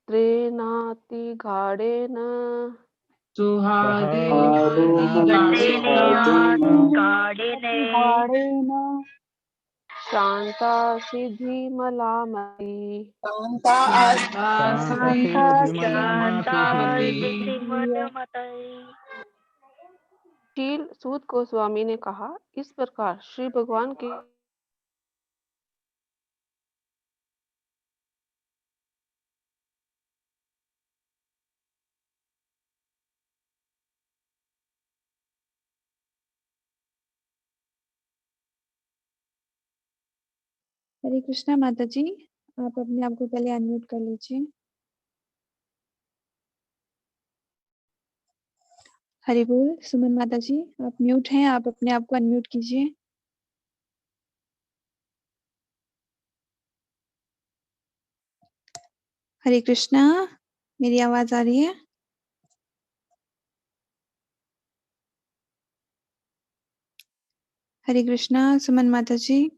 त्रेनातिगाढेन सुहागेन गाढेन शान्ता सिद्धिमलामती शील सूत गोस्वामी ने कहा, इस प्रकार श्री भगवान के हरे कृष्णा माता जी, आप अपने आप को पहले अनम्यूट कर लीजिए। हरि बोल। सुमन माता जी, आप म्यूट हैं, आप अपने आप को अनम्यूट कीजिए। हरे कृष्णा, मेरी आवाज आ रही है? हरे कृष्णा सुमन माता जी।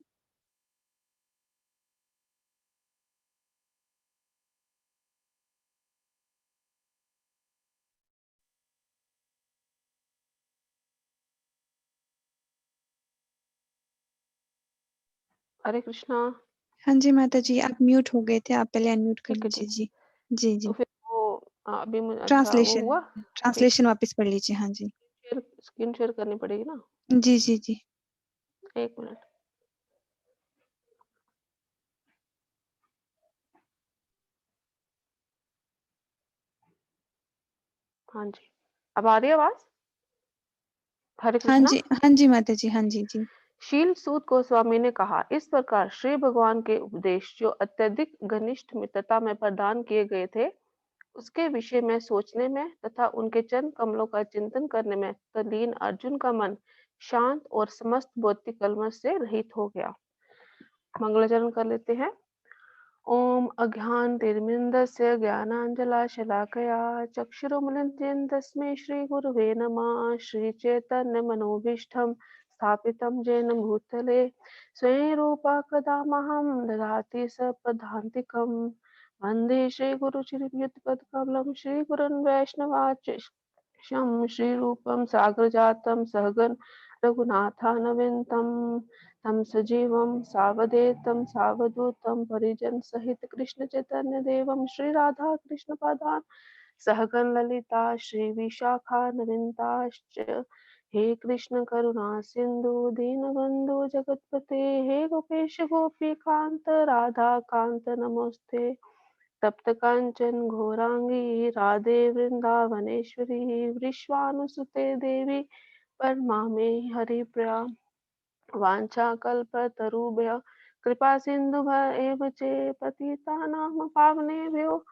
हरे कृष्णा। हाँ जी माता जी, आप म्यूट हो गए थे, आप पहले अनम्यूट कर ठीक है, लीजिए। ठीक। जी जी तो जी। फिर वो अभी मुझे अच्छा वो ट्रांसलेशन हुआ। ट्रांसलेशन वापस पढ़ लीजिए। हाँ जी स्क्रीन शेयर करनी पड़ेगी ना। जी जी जी। 1 मिनट। हाँ जी, अब आ रही है आवाज? हरे हाँ कृष्णा। जी हाँ जी माता जी। हाँ जी जी। शील सूत गोस्वामी ने कहा, इस प्रकार श्री भगवान के उपदेश जो अत्यधिक घनिष्ठ मित्रता में प्रदान किए गए थे, उसके विषय में सोचने में तथा उनके चरण कमलों का चिंतन करने में तल्लीन अर्जुन का मन शांत और समस्त भौतिक कलमश से रहित हो गया। मंगलाचरण कर लेते हैं। ओम अज्ञानतिमिरन्दस्य ज्ञानाञ्जनशलाकया चक्षुरुन्मिलितं तस्मै श्रीगुरुवे नमः। श्रीचैतन्यमनोभीष्टं स्थापितं येन भूतले स्वयं रूपा कदा मह्यं ददाति स्वपदान्तिकं। वन्दे श्रीगुरुचरणयुगपत्कमलं श्रीगुरुन् वैष्णवांश्च श्रीरूपं साग्रजातं सहगण रघुनाथान्वितं तं सजीवं सावधेतं सावधूतं परिजन सहित कृष्ण चैतन्य देवं श्री राधा कृष्ण पादान सहगण ललिता श्री विशाखान्विताश्च हे कृष्ण करुणा सिंधु दीनबंधु जगतपते हे गोपेश गोपी कांत राधा कांत नमोस्ते तप्त कांचन घोरांगी राधे वृंदावनेश्वरी वृषभानुसुते देवी परमामे हरिप्रिया वाञ्छाकल्पतरुभ्यः कृपा सिन्धुभ्य एव च पतितानां पावनेभ्यो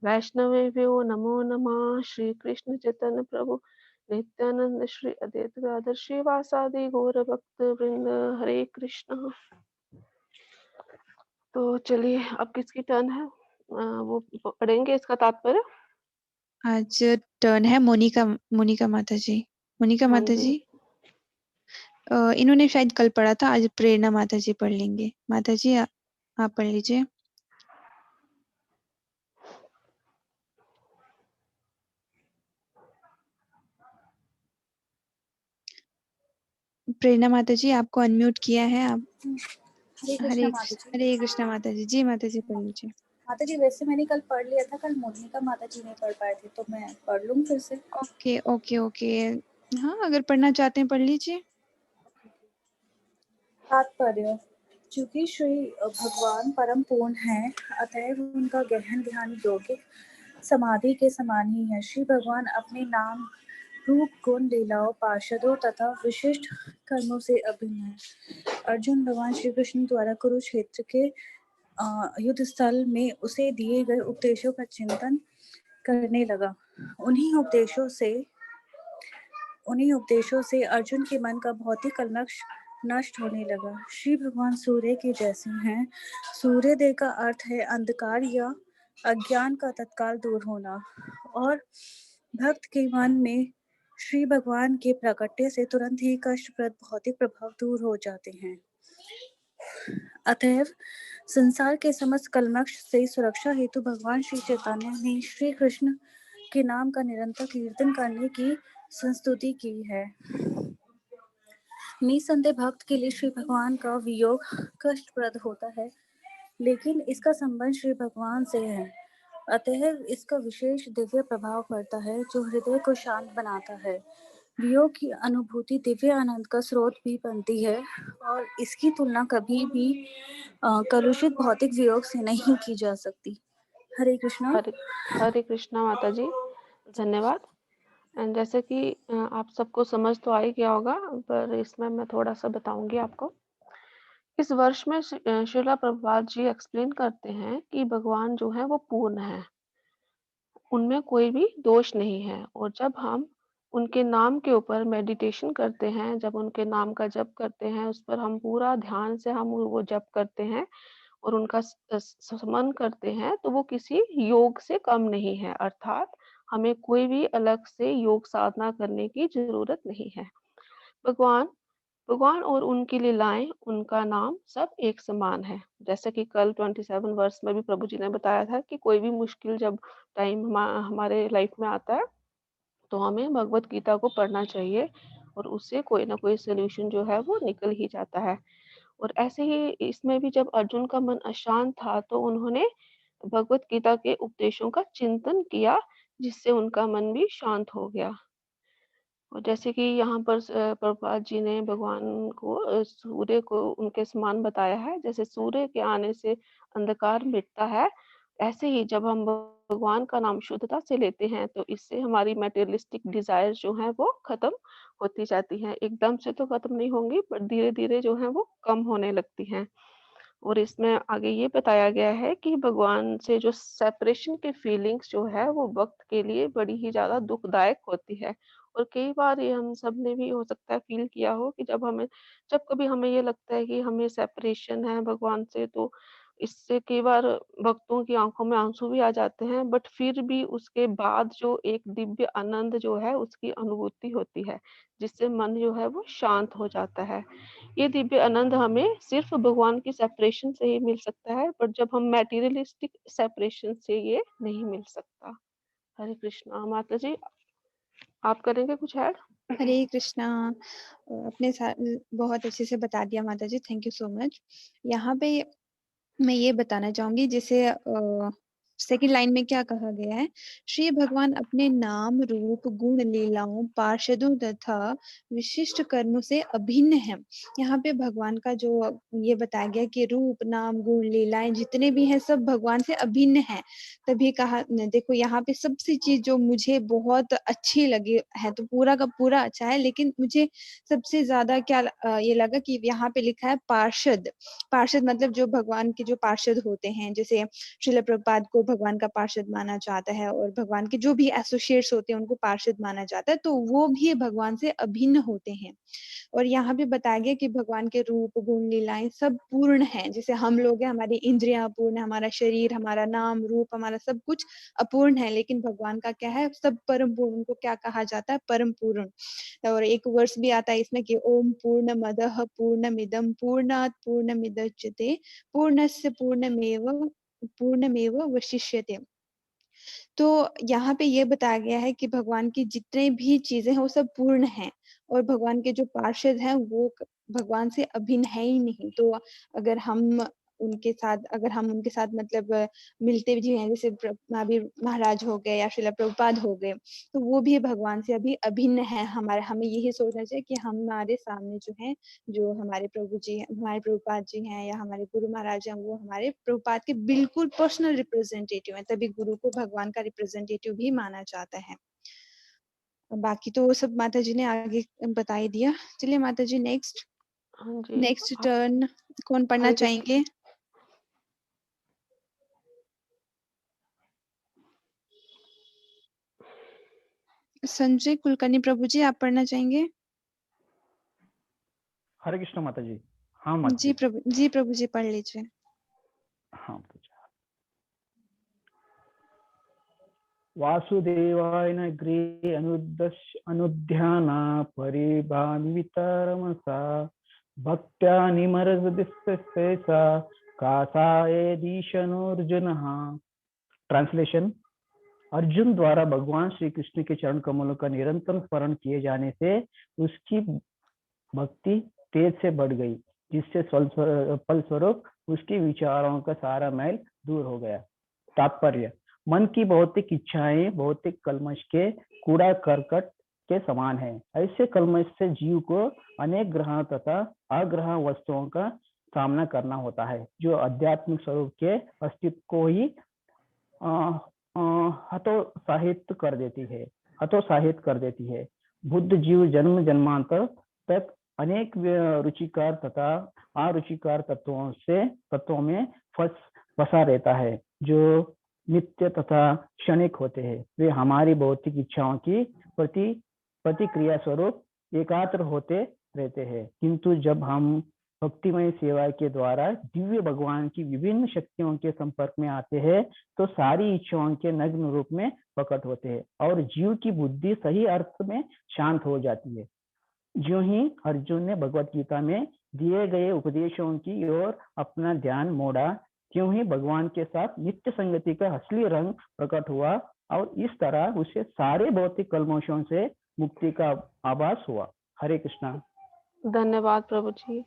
वैष्णवेभ्यो नमो नमः। श्री कृष्ण चैतन्य प्रभु नित्यानंद श्री अद्वैत गदाधर श्रीवासादि गौर भक्त वृंद हरे कृष्ण। तो चलिए अब किसकी टर्न है? वो पढ़ेंगे इसका तात्पर्य। आज टर्न है मोनिका मोनिका माता जी। मोनिका हाँ माता जी। जी, इन्होंने शायद कल पढ़ा था, आज प्रेरणा माता जी पढ़ लेंगे। माता जी आप पढ़ लीजिए। प्रेरणा माता जी, आपको अनम्यूट किया है आप। हरे कृष्णा माता जी। जी माता जी पढ़ लीजिए। माता जी वैसे मैंने कल पढ़ लिया था, कल मोनिका माता जी नहीं पढ़ पाए थे, तो मैं पढ़ लूँ फिर से। ओके ओके ओके, हाँ अगर पढ़ना चाहते हैं पढ़ लीजिए। तात्पर्य: चूंकि श्री भगवान परम पूर्ण हैं, अतएव उनका गहन ध्यान योगिक समाधि के समान ही है। श्री भगवान अपने नाम रूप गुण लीलाओं पार्षदों तथा विशिष्ट कर्मों से अभिन्न है। अर्जुन भगवान श्री कृष्ण द्वारा कुरुक्षेत्र के युद्ध स्थल में उसे दिए गए उपदेशों का चिंतन करने लगा। उन्हीं उपदेशों से अर्जुन के मन का भौतिक कलमश नष्ट होने लगा। श्री भगवान सूर्य के जैसे हैं। सूर्योदय का अर्थ है अंधकार या अज्ञान का तत्काल दूर होना, और भक्त के मन में श्री भगवान के प्रकटने से तुरंत ही कष्टप्रद भौतिक प्रभाव दूर हो जाते हैं। अतएव संसार के समस्त कलमश से सुरक्षा हेतु भगवान श्री चैतन्य ने श्री कृष्ण के नाम का निरंतर कीर्तन करने की संस्तुति की है। निसंदेह भक्त के लिए श्री भगवान का वियोग कष्टप्रद होता है, लेकिन इसका संबंध श्री भगवान से है, अतः इसका विशेष दिव्य प्रभाव पड़ता है जो हृदय को शांत बनाता है। वियोग की अनुभूति दिव्य आनंद का स्रोत भी बनती है और इसकी तुलना कभी भी कलुषित भौतिक वियोग से नहीं की जा सकती। हरे कृष्णा। हरे हरे कृष्णा माता जी, धन्यवाद। एंड जैसे कि आप सबको समझ तो आ ही गया होगा, पर इसमें मैं थोड़ा सा बताऊंगी आपको। इस वर्ष में श्रीला प्रभुपाद जी एक्सप्लेन करते हैं कि भगवान जो है वो पूर्ण है, उनमें कोई भी दोष नहीं है। और जब हम उनके नाम के ऊपर मेडिटेशन करते हैं, जब उनके नाम का जप करते हैं, उस पर हम पूरा ध्यान से हम वो जप करते हैं और उनका स्मरण करते हैं, तो वो किसी योग से कम नहीं है। अर्थात हमें कोई भी अलग से योग साधना करने की जरूरत नहीं है। भगवान भगवान और उनकी लीलाएं, उनका नाम सब एक समान है। जैसे कि कल 27 वर्ष में भी प्रभु जी ने बताया था कि कोई भी मुश्किल जब टाइम हमारे लाइफ में आता है, तो हमें भगवत गीता को पढ़ना चाहिए और उससे कोई ना कोई सोल्यूशन जो है वो निकल ही जाता है। और ऐसे ही इसमें भी जब अर्जुन का मन अशांत था, तो उन्होंने भगवत गीता के उपदेशों का चिंतन किया, जिससे उनका मन भी शांत हो गया। और जैसे कि यहाँ पर प्रभुपाद जी ने भगवान को सूर्य को उनके समान बताया है। जैसे सूर्य के आने से अंधकार मिटता है, ऐसे ही जब हम भगवान का नाम शुद्धता से लेते हैं, तो इससे हमारी मटेरियलिस्टिक डिजायर जो है वो खत्म होती जाती हैं। एकदम से तो खत्म नहीं होंगी, पर धीरे धीरे जो है वो कम होने लगती हैं। और इसमें आगे ये बताया गया है कि भगवान से जो सेपरेशन की फीलिंग्स जो है वो वक्त के लिए बड़ी ही ज्यादा दुखदायक होती है। और कई बार ये हम सब ने भी हो सकता है फील किया हो कि जब कभी हमें ये लगता है कि हमें सेपरेशन है भगवान से, तो इससे कई बार भक्तों की आंखों में आंसू भी आ जाते हैं, बट फिर भी उसके बाद जो एक दिव्य आनंद जो है उसकी अनुभूति होती है, जिससे मन जो है वो शांत हो जाता है। ये दिव्य आनंद हमें सिर्फ भगवान की सेपरेशन से ही मिल सकता है, बट जब हम मैटेरियलिस्टिक सेपरेशन से ये नहीं मिल सकता। हरे कृष्णा माता जी, आप करेंगे कुछ ऐड? हरे कृष्णा। अपने साथ बहुत अच्छे से बता दिया माता जी, थैंक यू सो मच। यहाँ पे मैं ये बताना चाहूंगी, जैसे सेकंड लाइन में क्या कहा गया है, श्री भगवान अपने नाम रूप गुण लीलाओं पार्षदों तथा विशिष्ट कर्मों से अभिन्न है। यहाँ पे भगवान का जो ये बताया गया कि रूप नाम गुण लीलाएं जितने भी हैं सब भगवान से अभिन्न है। तभी कहा देखो यहाँ पे सबसे चीज जो मुझे बहुत अच्छी लगी है, तो पूरा का पूरा अच्छा है, लेकिन मुझे सबसे ज्यादा क्या ये लगा कि यहाँ पे लिखा है पार्षद। पार्षद मतलब जो भगवान के जो पार्षद होते हैं, जैसे श्रील प्रभुपाद को भगवान का पार्षद माना जाता है और भगवान के जो भी एसोसिएट्स होते हैं उनको पार्षद माना जाता है, तो वो भी भगवान से अभिन्न होते हैं। और यहाँ भी बताया गया कि भगवान के रूप गुण लीलाएं सब पूर्ण हैं। जैसे हम लोग हैं, हमारी इंद्रियां अपूर्ण है, हमारा शरीर, हमारा नाम रूप, हमारा सब कुछ अपूर्ण है, लेकिन भगवान का क्या है, सब परम पूर्ण। उनको क्या कहा जाता है, परम पूर्ण। और एक वर्ष भी आता है इसमें कि ओम पूर्णमदः पूर्णमिदं पूर्णात् पूर्णमुदच्यते पूर्णस्य पूर्णमेव वशिष्यते। तो यहाँ पे ये बताया गया है कि भगवान की जितने भी चीजें हैं वो सब पूर्ण हैं, और भगवान के जो पार्षद हैं वो भगवान से अभिन्न है ही नहीं। तो अगर हम उनके साथ मतलब मिलते भी हैं, जैसे महावीर महाराज हो गए या श्रील प्रभुपाद हो गए, तो वो भी भगवान से अभी अभिन्न है। हमें यही सोचना चाहिए कि हमारे सामने जो है, जो हमारे प्रभु जी हैं, हमारे प्रभुपाद जी हैं या हमारे गुरु महाराज हैं, वो हमारे प्रभुपाद के बिल्कुल पर्सनल रिप्रेजेंटेटिव हैं। तभी गुरु को भगवान का रिप्रेजेंटेटिव भी माना जाता है। बाकी तो सब माता जी ने आगे बता ही दिया। चलिए माता जी, नेक्स्ट हाँ जी, नेक्स्ट आप टर्न कौन पढ़ना हरे कृष्ण। चाहेंगे? संजय कुलकर्णी प्रभु जी, आप पढ़ना चाहेंगे? हरे कृष्ण माता जी। हाँ माता जी जी। प्रभु जी पढ़ लीजिए। हाँ माता जी। वासुदेवाय नगरी अनुध्याना परिभावितरमसा भक्त्या निमरजदिस्तेसा कासायदीशनोर्जुनः। ट्रांसलेशन: अर्जुन द्वारा भगवान श्री कृष्ण के चरण कमलों का निरंतर स्मरण किए जाने से उसकी भक्ति तेज से बढ़ गई, जिससे फलस्वरूप उसके विचारों का सारा मैल दूर हो गया। तात्पर्य: मन की भौतिक इच्छाएं भौतिक कल्मश के कूड़ा करकट के समान है। ऐसे कल्मश से जीव को अनेक ग्रह तथा अग्रह वस्तुओं का सामना करना होता है, जो आध्यात्मिक स्वरूप के अस्तित्व को ही हतोत्साहित कर देती है। बुद्ध जीव जन्म जन्मांतर तक अनेक रुचिकार तथा अरुचिकार तत्वों में फंसा रहता है, जो नित्य तथा क्षणिक होते हैं। वे हमारी भौतिक इच्छाओं की प्रतिक्रिया स्वरूप एकाग्र होते रहते हैं, किंतु जब हम भक्तिमय सेवा के द्वारा दिव्य भगवान की विभिन्न शक्तियों के संपर्क में आते हैं, तो सारी इच्छाओं के नग्न रूप में प्रकट होते हैं और जीव की बुद्धि सही अर्थ में शांत हो जाती है। ज्यों ही अर्जुन ने भगवत गीता में दिए गए उपदेशों की ओर अपना ध्यान मोड़ा, त्यों ही भगवान के साथ नित्य संगति का असली रंग प्रकट हुआ और इस तरह उसे सारे भौतिक कल्मशों से मुक्ति का आभास हुआ। हरे कृष्णा। धन्यवाद प्रभु जी।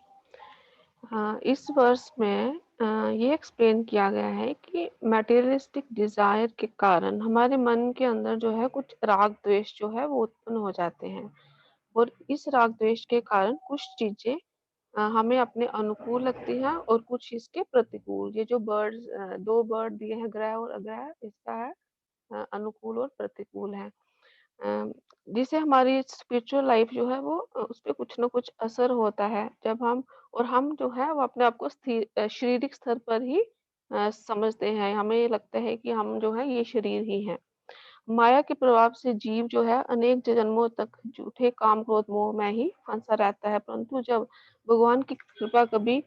इस वर्ष में ये एक्सप्लेन किया गया है कि मटेरियलिस्टिक डिजायर के कारण हमारे मन के अंदर जो है कुछ राग द्वेष जो है वो उत्पन्न हो जाते हैं, और इस राग द्वेष के कारण कुछ चीजें हमें अपने अनुकूल लगती हैं और कुछ इसके प्रतिकूल। ये जो दो बर्ड दिए हैं, ग्रह और अग्रह, इसका है अनुकूल और प्रतिकूल है। जिससे हमारी स्पिरिचुअल लाइफ जो है वो उस पे कुछ ना कुछ असर होता है, जब हम जो है वो अपने आप को शारीरिक स्तर पर ही समझते हैं। हमें ये लगता है कि हम जो है ये शरीर ही हैं। माया के प्रभाव से जीव जो है अनेक जन्मों तक झूठे काम क्रोध मोह में ही फंसा रहता है, परंतु जब भगवान की कृपा कभी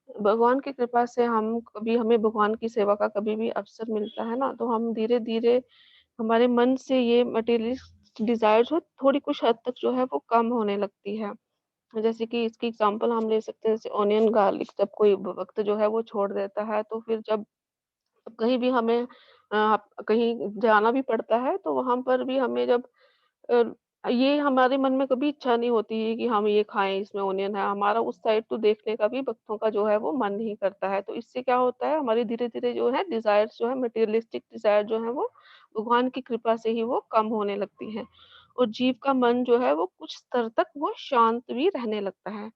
भगवान की कृपा से हमें भगवान की सेवा का कभी भी अवसर मिलता है ना, तो हम धीरे धीरे हमारे मन से ये मटेरियलिस्ट डिजायर जो थोड़ी कुछ हद तक जो है वो कम होने लगती है। जैसे कि इसकी एग्जांपल हम ले सकते हैं, जैसे ऑनियन गार्लिक जब कोई वक्त जो है वो छोड़ देता है, तो फिर जब कहीं भी हमें कहीं जाना भी पड़ता है, तो वहां पर भी हमें जब ये हमारे मन में कभी इच्छा नहीं होती है कि हम ये खाएं, इसमें ऑनियन है, हमारा उस साइड तो देखने का भी भक्तों का जो है वो मन नहीं करता है। तो इससे क्या होता है, हमारी धीरे धीरे जो है डिजायर्स जो है मटेरियलिस्टिक डिजायर जो है वो भगवान की कृपा से ही वो कम होने लगती है, और जीव का मन जो है वो कुछ स्तर तक वो शांत भी रहने लगता है।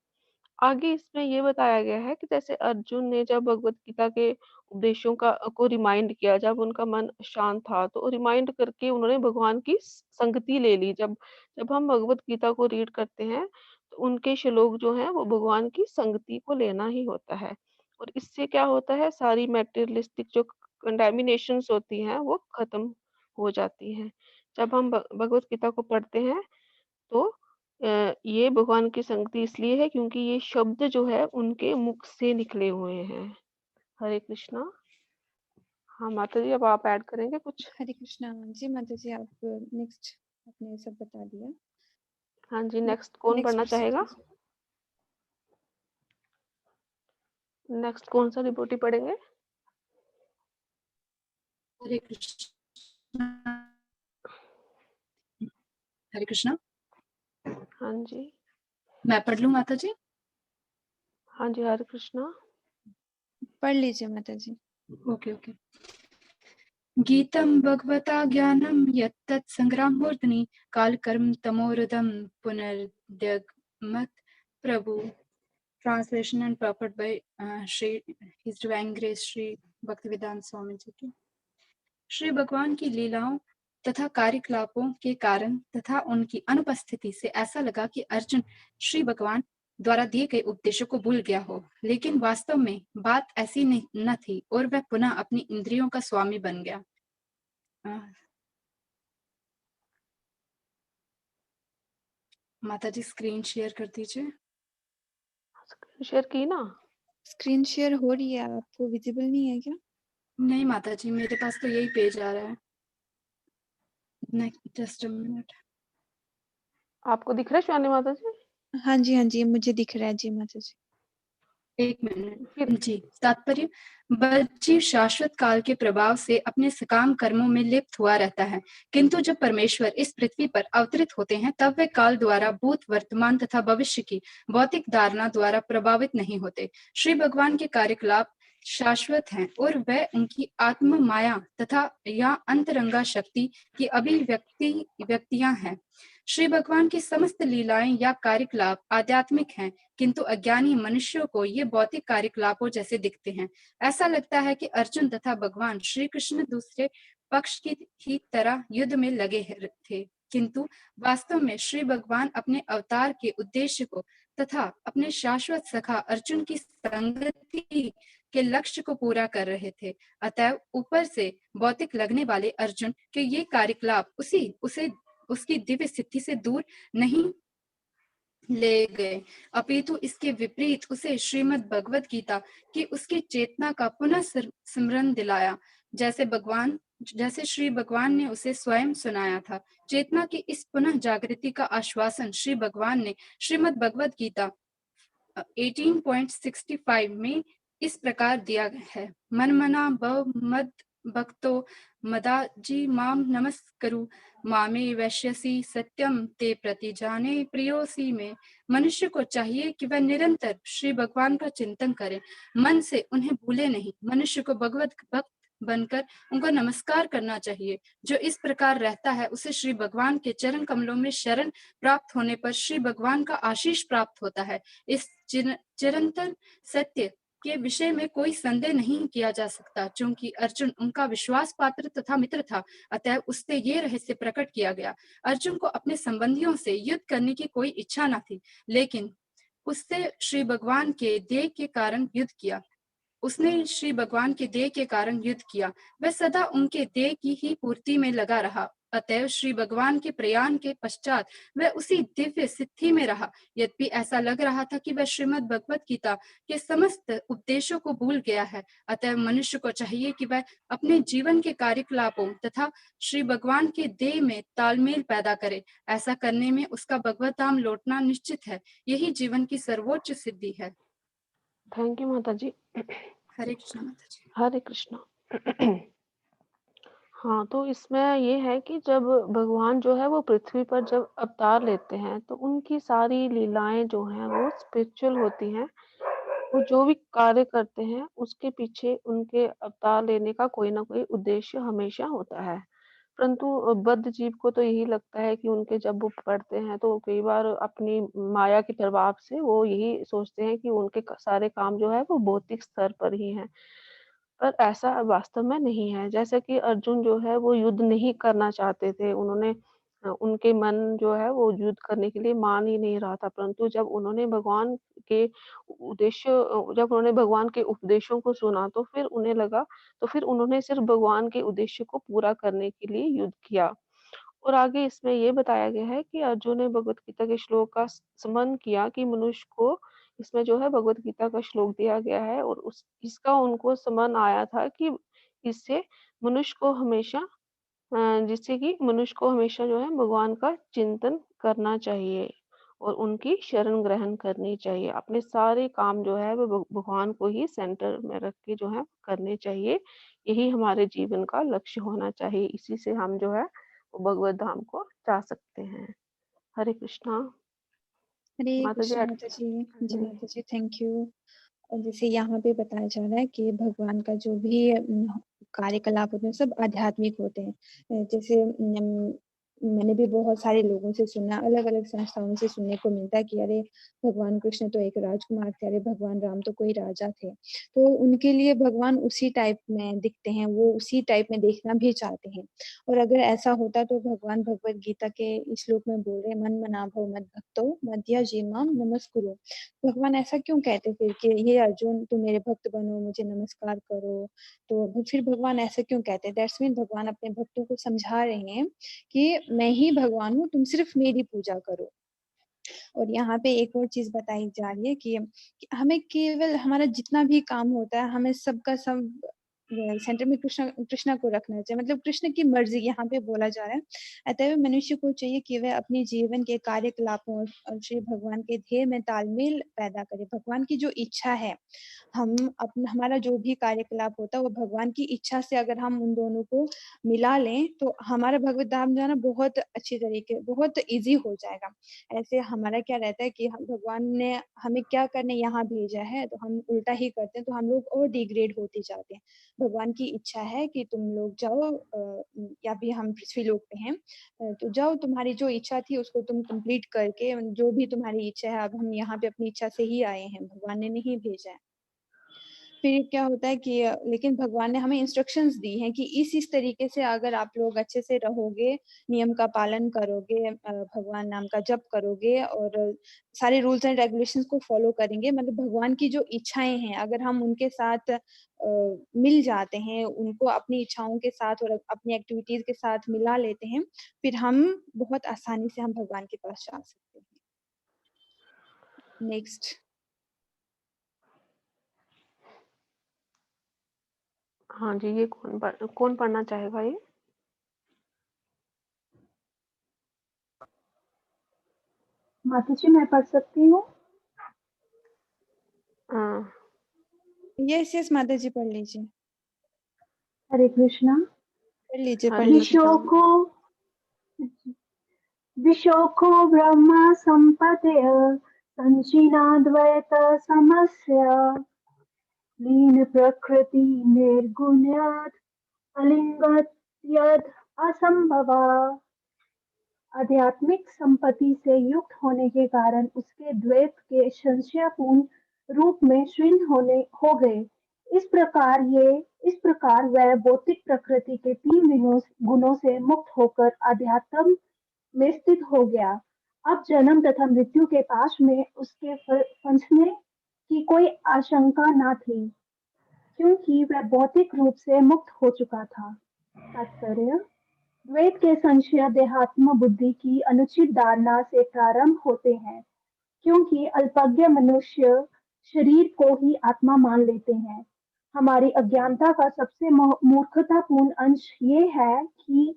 आगे इसमें ये बताया गया है कि जैसे अर्जुन ने जब भगवत गीता के उपदेशों को रिमाइंड किया, जब उनका मन शांत था, तो रिमाइंड करके उन्होंने भगवान की संगति ले ली। जब जब हम भगवत गीता को रीड करते हैं, तो उनके श्लोक जो हैं वो भगवान की संगति को लेना ही होता है, और इससे क्या होता है, सारी मेटेरियलिस्टिक जो कंटेमिनेशंस होती हैं वो खत्म हो जाती हैं। जब हम भगवत गीता को पढ़ते हैं, तो ये भगवान की संगति इसलिए है क्योंकि ये शब्द जो है उनके मुख से निकले हुए हैं। हरे कृष्णा। हाँ माता जी, अब आप ऐड करेंगे कुछ? हरे कृष्णा जी। माता जी आप नेक्स्ट आपने सब बता दिया। हाँ जी, नेक्स्ट कौन पढ़ना चाहेगा? नेक्स्ट कौन सा डिवोटी पढ़ेंगे? हरे कृष्णा। हरे कृष्णा। हाँ जी। मैं पढ़ लूं माता जी? हाँ जी, हरे कृष्णा। पढ़ लीजिए माता जी। Okay okay. गीतम भगवता ज्ञानम यत्तत् संग्रामूर्धनि काल कर्म तमोरुदम पुनर्द्यगमत प्रभु। Translation and purport by Shri his divine grace Shri Bhaktivedanta Swami ji की। श्री भगवान की लीलाओं तथा कार्यकलापों के कारण तथा उनकी अनुपस्थिति से ऐसा लगा कि अर्जुन श्री भगवान द्वारा दिए गए उपदेशों को भूल गया हो, लेकिन वास्तव में बात ऐसी न थी और वह पुनः अपनी इंद्रियों का स्वामी बन गया। माता जी स्क्रीन शेयर कर दीजिए। स्क्रीन शेयर की ना? स्क्रीन शेयर हो रही है, आपको विजिबल नहीं है क्या? नहीं माता जी, मेरे पास तो यही पेज आ रहा है। Just a minute. आपको दिख रहा है शिवानी माता जी? हाँ जी, मुझे दिख रहा है जी माता जी। एक मिनट फिर जी। तात्पर्य, बद्धजीव शाश्वत काल के प्रभाव से अपने सकाम कर्मों में लिप्त हुआ रहता है, किंतु जब परमेश्वर इस पृथ्वी पर अवतरित होते हैं तब वे काल द्वारा भूत, वर्तमान तथा भविष्य की भौतिक धारणा द्वारा प्रभावित नहीं होते। श्री भगवान के कार्यकलाप शाश्वत हैं और वह उनकी आत्म माया तथा या अंतरंगा शक्ति की व्यक्तियां हैं। श्री भगवान की समस्त लीलाएं या कार्यकलाप आध्यात्मिक हैं, किंतु अज्ञानी मनुष्यों को ये भौतिक कार्यकलापों जैसे दिखते हैं। ऐसा लगता है कि अर्जुन तथा भगवान श्री कृष्ण दूसरे पक्ष की ही तरह युद्ध में लगे थे, किंतु वास्तव में श्री भगवान अपने अवतार के उद्देश्य को तथा अपने शाश्वत सखा अर्जुन की संगति के लक्ष्य को पूरा कर रहे थे। अतएव ऊपर से भौतिक लगने वाले अर्जुन के ये कार्यकलाप उसकी दिव्य स्थिति से दूर नहीं ले गए, अपितु इसके विपरीत उसे श्रीमद् भगवद गीता की उसकी चेतना का पुनः स्मरण दिलाया, जैसे श्री भगवान ने उसे स्वयं सुनाया था। चेतना की इस पुनः जागृति का आश्वासन श्री भगवान ने श्रीमद् भगवद गीता 18.65 में इस प्रकार दिया है। मन मना भव मद भक्तो मदाजी माम नमस्करु मामे वैश्यसी सत्यम ते प्रति जाने प्रियोसी में। मनुष्य को चाहिए कि वह निरंतर श्री भगवान का चिंतन करे, मन से उन्हें भूले नहीं। मनुष्य को भगवत भक्त बनकर उनको नमस्कार करना चाहिए। जो इस प्रकार रहता है उसे श्री भगवान के चरण कमलों में शरण प्राप्त होने पर श्री भगवान का आशीष प्राप्त होता है। इस चिरंतन सत्य के विषय में कोई संदेह नहीं किया जा सकता। क्योंकि अर्जुन उनका विश्वास पात्र तथा मित्र था, अतः उससे ये रहस्य प्रकट किया गया। अर्जुन को अपने संबंधियों से युद्ध करने की कोई इच्छा न थी, लेकिन उससे श्री भगवान के देह के कारण युद्ध किया। उसने श्री भगवान के देह के कारण युद्ध किया। वह सदा उनके देह की ही पूर्ति में लगा रहा। अतएव श्री भगवान के प्रयाण के पश्चात वह उसी दिव्य सिद्धि में रहा। यद्यपि ऐसा लग रहा था कि वह श्रीमद् भगवत गीता के समस्त उपदेशों को भूल गया है। अतएव मनुष्य को चाहिए कि वह अपने जीवन के कार्यकलापों तथा श्री भगवान के देह में तालमेल पैदा करे। ऐसा करने में उसका भगवत धाम लौटना निश्चित है। यही जीवन की सर्वोच्च सिद्धि है। थैंक यू माता जी। हरे कृष्णा माता जी। हरे कृष्णा। हाँ, तो इसमें ये है कि जब भगवान जो है वो पृथ्वी पर जब अवतार लेते हैं तो उनकी सारी लीलाएं जो हैं वो स्पिरिचुअल होती हैं। वो जो भी कार्य करते हैं उसके पीछे उनके अवतार लेने का कोई ना कोई उद्देश्य हमेशा होता है। परंतु बद्ध जीव को तो यही लगता है कि उनके जब वो पढ़ते हैं तो कई बार अपनी माया के प्रभाव से वो यही सोचते हैं कि उनके सारे काम जो है वो भौतिक स्तर पर ही हैं। पर ऐसा वास्तव में नहीं है। जैसे कि अर्जुन जो है वो युद्ध नहीं करना चाहते थे। उनके मन जो है वो युद्ध करने के लिए मान ही नहीं रहा था। परंतु जब उन्होंने भगवान के उपदेशों को सुना तो फिर उन्होंने सिर्फ भगवान के उद्देश्य को पूरा करने के लिए युद्ध किया। और आगे इसमें ये बताया गया है कि अर्जुन ने भगवत गीता के श्लोक का स्मरण किया कि मनुष्य को इसमें जो है भगवत गीता का श्लोक दिया गया है और उस इसका उनको समझ आया था कि इससे मनुष्य को हमेशा जिससे कि मनुष्य को हमेशा जो है भगवान का चिंतन करना चाहिए और उनकी शरण ग्रहण करनी चाहिए। अपने सारे काम जो है वो भगवान को ही सेंटर में रख के जो है करने चाहिए। यही हमारे जीवन का लक्ष्य होना चाहिए। इसी से हम जो है वो भगवत धाम को जा सकते हैं। हरे कृष्णा। हरे माता जी कृष्ण माता जी। जी जी। माता जी, थैंक यू। और जैसे यहाँ पे बताया जा रहा है कि भगवान का जो भी कार्यकलाप होते हैं सब आध्यात्मिक होते हैं। जैसे मैंने भी बहुत सारे लोगों से सुना, अलग अलग संस्थाओं से सुनने को मिलता है कि अरे भगवान कृष्ण तो एक राजकुमार थे, अरे भगवान राम तो कोई राजा थे। तो उनके लिए भगवान उसी टाइप में दिखते हैं, वो उसी टाइप में देखना भी चाहते हैं। और अगर ऐसा होता तो भगवान भगवत गीता के इस श्लोक में बोल रहे मन मना भव मद भक्तो मध्य जीमाम नमस्कुरु। भगवान ऐसा क्यों कहते फिर कि हे अर्जुन तुम मेरे भक्त बनो, मुझे नमस्कार करो। तो फिर भगवान ऐसा क्यों कहते? दैट्स मीन भगवान अपने भक्तों को समझा रहे हैं कि मैं ही भगवान हूँ, तुम सिर्फ मेरी पूजा करो। और यहाँ पे एक और चीज बताई जा रही है कि हमें केवल हमारा जितना भी काम होता है हमें सबका सब सेंटर में कृष्णा को रखना चाहिए, मतलब कृष्ण की मर्जी यहाँ पे बोला जा रहा है। अतः मनुष्य को चाहिए कि वह अपने जीवन के कार्यकलापों और श्री भगवान के ध्येय में तालमेल पैदा करे। भगवान की जो इच्छा है, हम अपना हमारा जो भी कार्यकलाप होता है वो भगवान की इच्छा से अगर हम उन दोनों को मिला लें तो हमारा भगवत धाम जाना बहुत अच्छी तरीके बहुत इजी हो जाएगा। ऐसे हमारा क्या रहता है कि भगवान ने हमें क्या करने यहाँ भेजा है तो हम उल्टा ही करते हैं, तो हम लोग और डिग्रेड होते जाते हैं। भगवान की इच्छा है कि तुम लोग जाओ, या भी हम पृथ्वी लोक पे हैं, तो जाओ, तुम्हारी जो इच्छा थी उसको तुम कंप्लीट करके, जो भी तुम्हारी इच्छा है, अब हम यहाँ पे अपनी इच्छा से ही आए हैं, भगवान ने नहीं भेजा है। फिर क्या होता है कि लेकिन भगवान ने हमें इंस्ट्रक्शंस दी हैं कि इस तरीके से अगर आप लोग अच्छे से रहोगे, नियम का पालन करोगे, भगवान नाम का जप करोगे और सारे रूल्स एंड रेगुलेशंस को फॉलो करेंगे, मतलब भगवान की जो इच्छाएं हैं अगर हम उनके साथ मिल जाते हैं, उनको अपनी इच्छाओं के साथ और अपनी एक्टिविटीज के साथ मिला लेते हैं, फिर हम बहुत आसानी से हम भगवान के पास जा सकते हैं। नेक्स्ट। हाँ जी, ये कौन पढ़ना चाहेगा ये? माता जी मैं पढ़ सकती हूँ? हाँ, यस माता जी पढ़ लीजिए। हरे कृष्णा। पढ़ लीजिए हरे पढ़ लीजिए। कृष्णा। विशोको ब्रह्म संपदय संचिनाद्वैत समस्या लीन प्रकृति निर्गुण्यात् अलिंगत यद असंभवा। आध्यात्मिक संपत्ति से युक्त होने के कारण उसके द्वैत के संशयपूर्ण रूप में क्षीण हो गए। इस प्रकार वह भौतिक प्रकृति के 3 गुणों से मुक्त होकर अध्यात्म में स्थित हो गया। अब जन्म तथा मृत्यु के पास में उसके फंसने की कोई आशंका न थी, क्योंकि वह भौतिक रूप से मुक्त हो चुका था। तात्पर्य: द्वैत के संशय देहात्म बुद्धि की अनुचित धारणा से प्रारंभ होते हैं, क्योंकि अल्पज्ञ मनुष्य शरीर को ही आत्मा मान लेते हैं। हमारी अज्ञानता का सबसे मूर्खतापूर्ण अंश ये है कि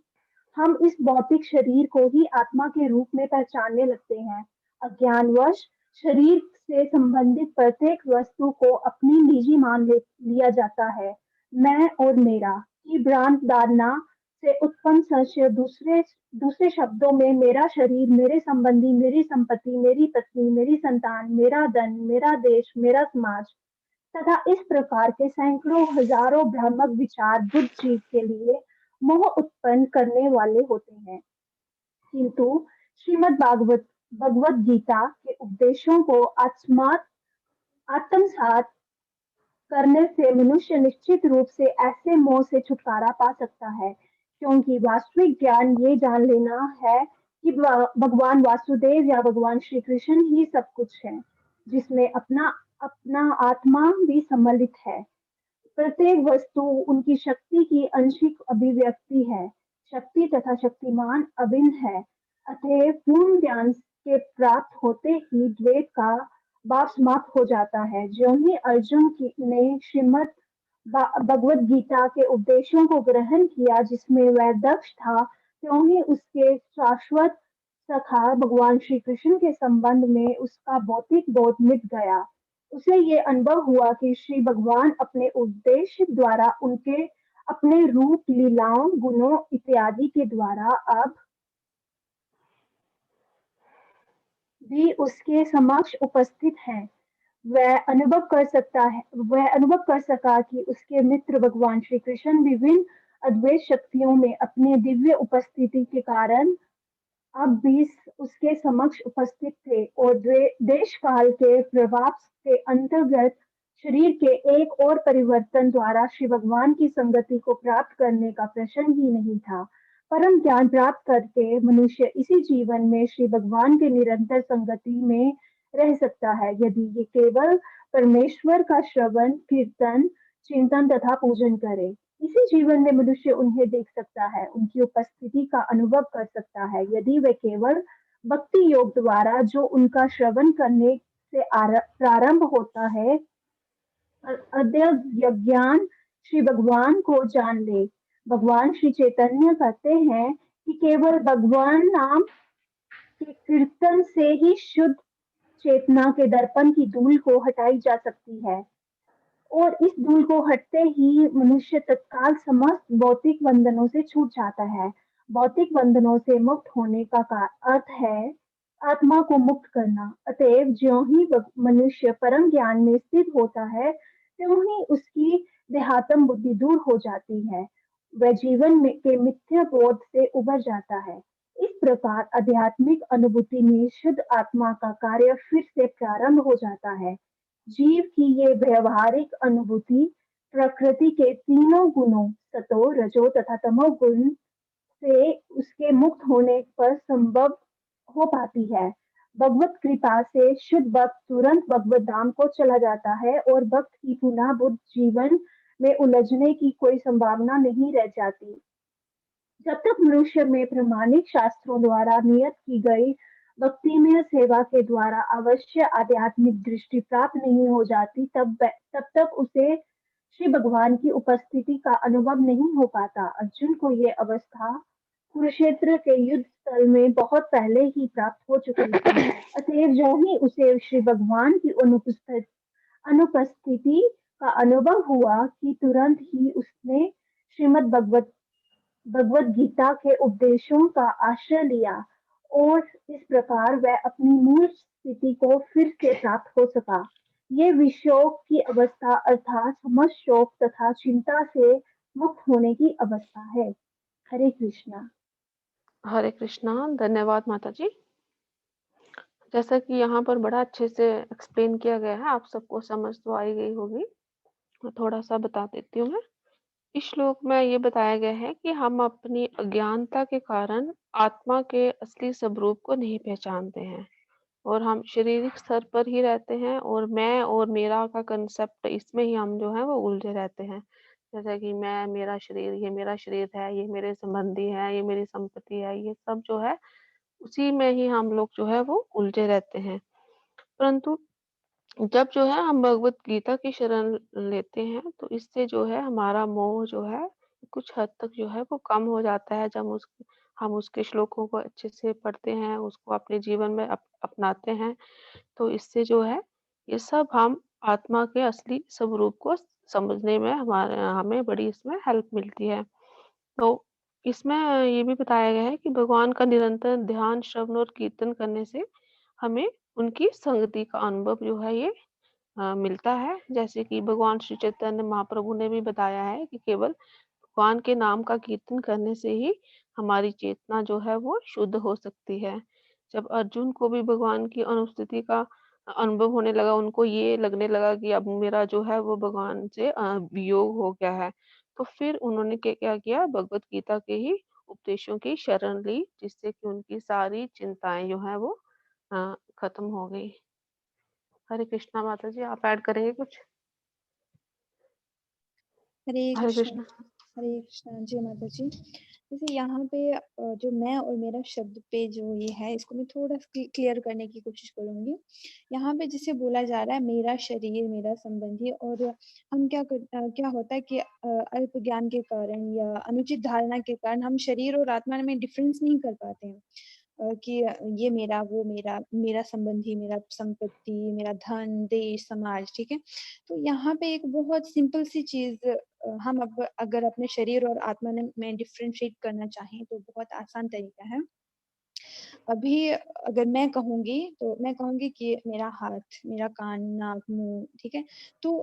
हम इस भौतिक शरीर को ही आत्मा के रूप में पहचानने लगते हैं। अज्ञानवश शरीर से संबंधित प्रत्येक वस्तु को अपनी निजी मान लिया जाता है। मैं और मेरा की भ्रांत धारणा से उत्पन्न संशय दूसरे शब्दों में मेरा शरीर, मेरे संबंधी, मेरी संपत्ति, मेरी पत्नी, मेरी संतान, मेरा धन, मेरा देश, मेरा समाज तथा इस प्रकार के सैकड़ों हजारों भ्रामक विचार बुद्ध जीव के लिए मोह उत्पन्न करने वाले होते हैं। किंतु श्रीमद् भगवत गीता के उपदेशों को आत्मसात करने से मनुष्य निश्चित रूप से ऐसे मोह से छुटकारा पा सकता है, क्योंकि वास्तविक ज्ञान ये जान लेना है कि भगवान वासुदेव या भगवान श्री कृष्ण ही सब कुछ है, जिसमें अपना आत्मा भी सम्मिलित है। प्रत्येक वस्तु उनकी शक्ति की आंशिक अभिव्यक्ति है। शक्ति तथा शक्तिमान अभिन्न है। अतः पूर्ण ज्ञान के प्राप्त होते ही द्वैत का भाव समाप्त हो जाता है। जो ही अर्जुन ने श्रीमद् भगवद गीता के उपदेशों को ग्रहण किया, जिसमें वह दक्ष था, त्यों ही उसके शाश्वत सखा भगवान श्री कृष्ण के संबंध में उसका भौतिक बोध मिट गया। उसे ये अनुभव हुआ कि श्री भगवान अपने उपदेश द्वारा उनके अपने रूप, लीलाओं, गुणों इत्यादि के द्वारा अब भी उसके समक्ष उपस्थित हैं। वह अनुभव कर सका कि उसके मित्र भगवान श्री कृष्ण विभिन्न अद्वैत शक्तियों में अपने दिव्य उपस्थिति के कारण अब भी उसके समक्ष उपस्थित थे और देश काल के प्रभाव के अंतर्गत शरीर के एक और परिवर्तन द्वारा श्री भगवान की संगति को प्राप्त करने का प्रश्न ही नहीं था। परम ज्ञान प्राप्त करके मनुष्य इसी जीवन में श्री भगवान के निरंतर संगति में रह सकता है, यदि ये केवल परमेश्वर का श्रवण, कीर्तन, चिंतन तथा पूजन करे। इसी जीवन में मनुष्य उन्हें देख सकता है, उनकी उपस्थिति का अनुभव कर सकता है, यदि वे केवल भक्ति योग द्वारा जो उनका श्रवण करने से प्रारंभ होता है, अद्य ज्ञान श्री भगवान को जान ले। भगवान श्री चैतन्य कहते हैं कि केवल भगवान नाम के कीर्तन से ही शुद्ध चेतना के दर्पण की धूल को हटाई जा सकती है, और इस धूल को हटते ही मनुष्य तत्काल समस्त भौतिक बंधनों से छूट जाता है। भौतिक बंधनों से मुक्त होने का अर्थ है आत्मा को मुक्त करना। अतएव ज्यों ही मनुष्य परम ज्ञान में स्थित होता है, त्यों ही उसकी देहात्म बुद्धि दूर हो जाती है। वह जीवन में के मिथ्या बोध से उबर जाता है। इस प्रकार आध्यात्मिक अनुभूति में शुद्ध आत्मा का कार्य फिर से प्रारंभ हो जाता है। जीव की ये व्यवहारिक अनुभूति प्रकृति के तीनों गुणों सतो, रजो तथा तमो गुण से उसके मुक्त होने पर संभव हो पाती है। भगवत कृपा से शुद्ध भक्त तुरंत भगवत धाम को चला जाता है और भक्त की पुनः बुद्ध जीवन में उलझने की कोई संभावना नहीं रह जाती। जब तक मनुष्य में प्रमाणिक शास्त्रों द्वारा नियत की गई भक्तिमय सेवा के द्वारा अवश्य आध्यात्मिक दृष्टि प्राप्त नहीं हो जाती, तब तक उसे श्री भगवान की उपस्थिति का अनुभव नहीं हो पाता। अर्जुन को ये अवस्था कुरुक्षेत्र के युद्ध स्थल में बहुत पहले ही प्राप्त हो चुकी थी। अतएव जो ही उसे श्री भगवान की अनुपस्थिति का अनुभव हुआ कि तुरंत ही उसने श्रीमद् भगवद गीता के उपदेशों का आश्रय लिया, और इस प्रकार वह अपनी मूल स्थिति को फिर से प्राप्त हो सका। ये विशोक की अवस्था अर्थात समस्त शोक तथा चिंता से मुक्त होने की अवस्था है। हरे कृष्णा। हरे कृष्णा। धन्यवाद माता जी। जैसा कि यहाँ पर बड़ा अच्छे से एक्सप्लेन किया गया है, आप सबको समझ तो आई गई होगी। थोड़ा सा बता देती हूँ मैं। इस श्लोक में ये बताया गया है कि हम अपनी अज्ञानता के कारण आत्मा के असली स्वरूप को नहीं पहचानते हैं और हम शारीरिक स्तर पर ही रहते हैं, और मैं और मेरा का कंसेप्ट इसमें ही हम जो है वो उलझे रहते हैं। जैसा कि मैं, मेरा शरीर, ये मेरा शरीर है, ये मेरे संबंधी है, ये मेरी संपत्ति है, ये सब जो है उसी में ही हम लोग जो है वो उलझे रहते हैं। परंतु जब जो है हम भगवत गीता की शरण लेते हैं, तो इससे जो है हमारा मोह जो है कुछ हद तक जो है वो कम हो जाता है। जब हम उसके श्लोकों को अच्छे से पढ़ते हैं, उसको अपने जीवन में अपनाते हैं, तो इससे जो है ये सब हम आत्मा के असली स्वरूप को समझने में हमें बड़ी इसमें हेल्प मिलती है। तो इसमें ये भी बताया गया है कि भगवान का निरंतर ध्यान, श्रवण और कीर्तन करने से हमें उनकी संगति का अनुभव जो है ये मिलता है। जैसे कि भगवान श्री चैतन्य महाप्रभु ने भी बताया है कि केवल भगवान के नाम का कीर्तन करने से ही हमारी चेतना जो है वो शुद्ध हो सकती है। जब अर्जुन को भी भगवान की अनुपस्थिति का अनुभव होने लगा, उनको ये लगने लगा कि अब मेरा जो है वो भगवान से वियोग हो गया है, तो फिर उन्होंने क्या किया, भगवत गीता के ही उपदेशों की शरण ली, जिससे कि उनकी सारी चिंताएं जो है वो खत्म हो गई। हरे कृष्णा माता जी, आप ऐड करेंगे कुछ? हरे हरे कृष्णा। कृष्णा। हरे कृष्णा। जय माता जी। जैसे यहाँ पे जो मैं और मेरा शब्द पे जो ये है, इसको मैं थोड़ा क्लियर करने की कोशिश करूंगी। यहाँ पे जिसे बोला जा रहा है मेरा शरीर, मेरा संबंधी, और हम क्या होता है कि अल्प ज्ञान के कारण या अनुचित धारणा के कारण हम शरीर और आत्मा में डिफरेंस नहीं कर पाते हैं। कि ये मेरा, वो मेरा, मेरा संबंधी, मेरा संपत्ति, मेरा धन, देश, समाज, ठीक है। तो यहाँ पे एक बहुत सिंपल सी चीज हम अब अगर अपने शरीर और आत्मा में डिफरेंशिएट करना चाहें तो बहुत आसान तरीका है। अभी अगर मैं कहूंगी तो मैं कहूंगी कि मेरा हाथ, मेरा कान, नाक, मुंह, ठीक है। तो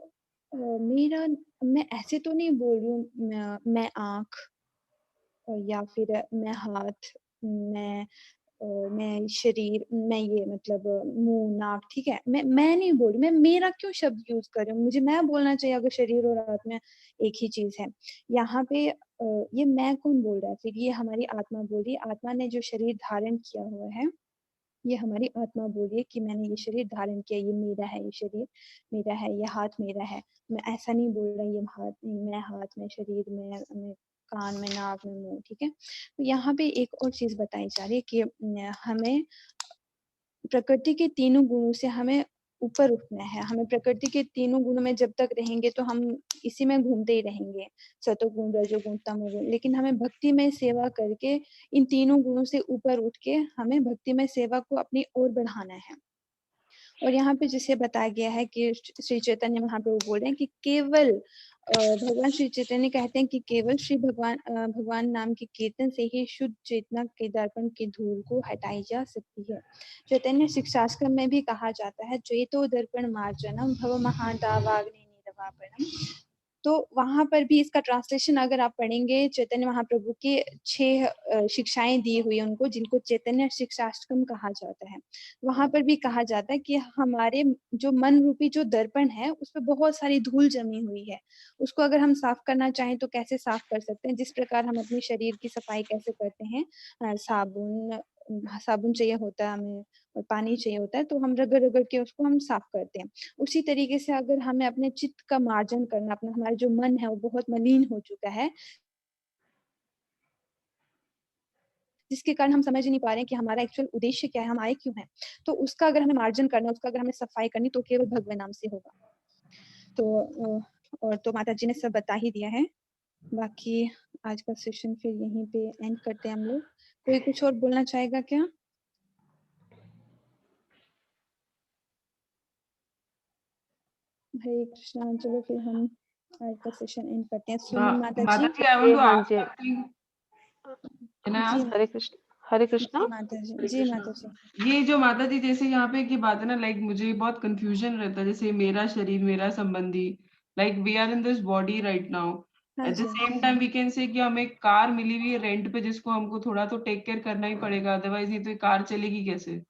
मेरा, मैं ऐसे तो नहीं बोल रही हूँ मैं आँख, या फिर मैं हाथ, मैं मैं शरीर, मैं ये मतलब मुंह, नाक, ठीक है। मैं नहीं बोल रही, मैं मेरा क्यों शब्द यूज कर रही हूँ, मुझे मैं बोलना चाहिए अगर शरीर और आत्मा एक ही चीज है। यहाँ पे ये मैं कौन बोल रहा है, फिर ये हमारी आत्मा बोल रही है। आत्मा ने जो शरीर धारण किया हुआ है, ये हमारी आत्मा बोल रही है कि मैंने ये शरीर धारण किया, ये मेरा है, ये शरीर मेरा है, ये हाथ मेरा है। मैं ऐसा नहीं बोल रहा ये हाथ, मैं हाथ में, शरीर में कान में, नाक में, मुंह, ठीक है। तो यहाँ पे एक और चीज बताई जा रही है कि हमें प्रकृति के तीनों गुणों से हमें ऊपर उठना है। हमें प्रकृति के तीनों गुणों में जब तक रहेंगे तो हम इसी में घूमते ही रहेंगे, सतोगुण, रजोगुण, तमोगुण। लेकिन हमें भक्ति में सेवा करके इन तीनों गुणों से ऊपर उठ के हमें भक्ति में सेवा को अपनी ओर बढ़ाना है। और यहाँ पे जिसे बताया गया है कि श्री चैतन्य महाप्रभु बोल रहे हैं कि केवल भगवान श्री चैतन्य कहते हैं कि केवल श्री भगवान नाम के कीर्तन से ही शुद्ध चेतना के दर्पण की धूल को हटाई जा सकती है। चैतन्य शिक्षाश्रम में भी कहा जाता है चेतो दर्पण मार्जनम भव महादावाग्नि निरवापणम। तो वहां पर भी इसका ट्रांसलेशन अगर आप पढ़ेंगे, चैतन्य महाप्रभु के 6 शिक्षाएं दी हुई उनको, जिनको चैतन्य शिक्षाश्रम कहा जाता है। वहां पर भी कहा जाता है कि हमारे जो मन रूपी जो दर्पण है उस पर बहुत सारी धूल जमी हुई है, उसको अगर हम साफ करना चाहें तो कैसे साफ कर सकते हैं। जिस प्रकार हम अपने शरीर की सफाई कैसे करते हैं, साबुन चाहिए होता है हमें और पानी चाहिए होता है, तो हम रगड़ रगड़ के उसको हम साफ करते हैं। उसी तरीके से अगर हमें अपने चित्त का मार्जन करना, अपना हमारा जो मन है वो बहुत मलिन हो चुका है, जिसके कारण हम समझ नहीं पा रहे हैं कि हमारा एक्चुअल उद्देश्य क्या है, हम आए क्यों हैं। तो उसका अगर हमें मार्जन करना, उसका अगर हमें सफाई करनी, तो केवल भगवान नाम से होगा। तो और तो माता जी ने सब बता ही दिया है। बाकी आज का सेशन फिर यहीं पे एंड करते हैं हम लोग। कोई कुछ और बोलना चाहेगा क्या? हरे कृष्णा। चलो फिर हम आज का सेशन एंड करते हैं। सुमन माता माता जी। जी, I want to हाँ ask ji, something. Can I ji ask? हरे कृष्ण, हरे कृष्णा। जी माता जी, जी माता जी। ये जो माता जी जैसे यहाँ पे की बात है ना, लाइक मुझे बहुत कंफ्यूजन रहता है, जैसे मेरा शरीर, मेरा संबंधी, like we are in this body right now, हाँ एट द जी, same time we can say कि हमें कार मिली हुई है रेंट पे, जिसको हमको थोड़ा तो टेक केयर करना ही पड़ेगा, अदरवाइज ये तो कार चलेगी कैसे?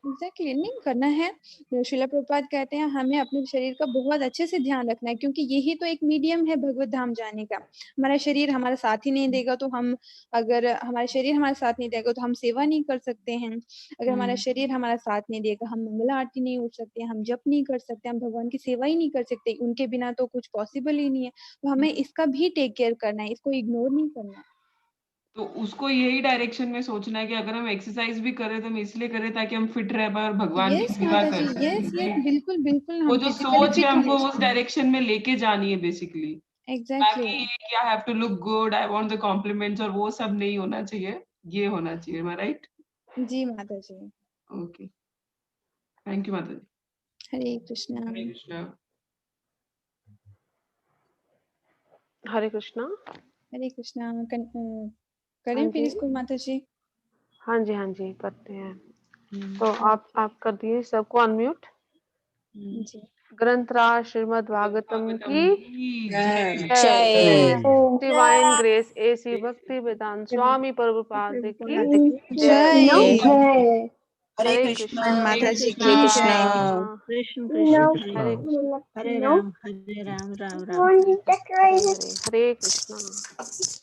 एग्जैक्टली नहीं करना है। श्रीला प्रभुपाद कहते हैं हमें अपने शरीर का बहुत अच्छे से ध्यान रखना है, क्योंकि यही तो एक मीडियम है भगवत धाम जाने का। हमारा शरीर हमारा साथ ही नहीं देगा तो हम, अगर हमारा शरीर हमारा साथ नहीं देगा तो हम सेवा नहीं कर सकते हैं। अगर हमारा शरीर हमारा साथ नहीं देगा, हम मंगला आरती नहीं उठ सकते, हम जप नहीं कर सकते, हम भगवान की सेवा ही नहीं कर सकते। उनके बिना तो कुछ पॉसिबल ही नहीं है। तो हमें इसका भी टेक केयर करना है, इसको इग्नोर नहीं करना है। तो उसको यही डायरेक्शन में सोचना है कि अगर हम एक्सरसाइज भी करें तो हम इसलिए करें ताकि हम फिट रह पाए और भगवान की यस सेवा माता कर जी, सकें, यस यस, राइट? बिल्कुल बिल्कुल, वो हम जो फिजिकली सोच है फिट हमको होने उस चाहिए। डायरेक्शन में लेके जानी है बेसिकली। एग्जैक्टली। बाकी ये कि I have to look good, I want the compliments और वो सब नहीं होना चाहिए, ये होना चाहिए, एम आई राइट? जी माता जी। ओके, थैंक यू माता जी। हरे कृष्णा। हरे कृष्णा। हरे कृष्णा। हरे कृष्णा। हाँ करें फिर जी, इसको माता जी। हाँ जी, हाँ जी, करते हैं। तो आप कर दिए सबको अनम्यूट। जी। ग्रंथराज श्रीमद् भागवतम की की जय। जय। ओम डिवाइन ग्रेस एसी भक्ति वेदांत स्वामी प्रभुपाद की जय। जय। हरे हरे कृष्णा, कृष्णा, हरे माता जी कृष्णा, की हरे जय। कृष्णा, कृष्ण हरे कृष्ण कृष्णा। हरे कृष्ण, हरे राम हरे राम राम राम। हरे हरे, हरे कृष्णा।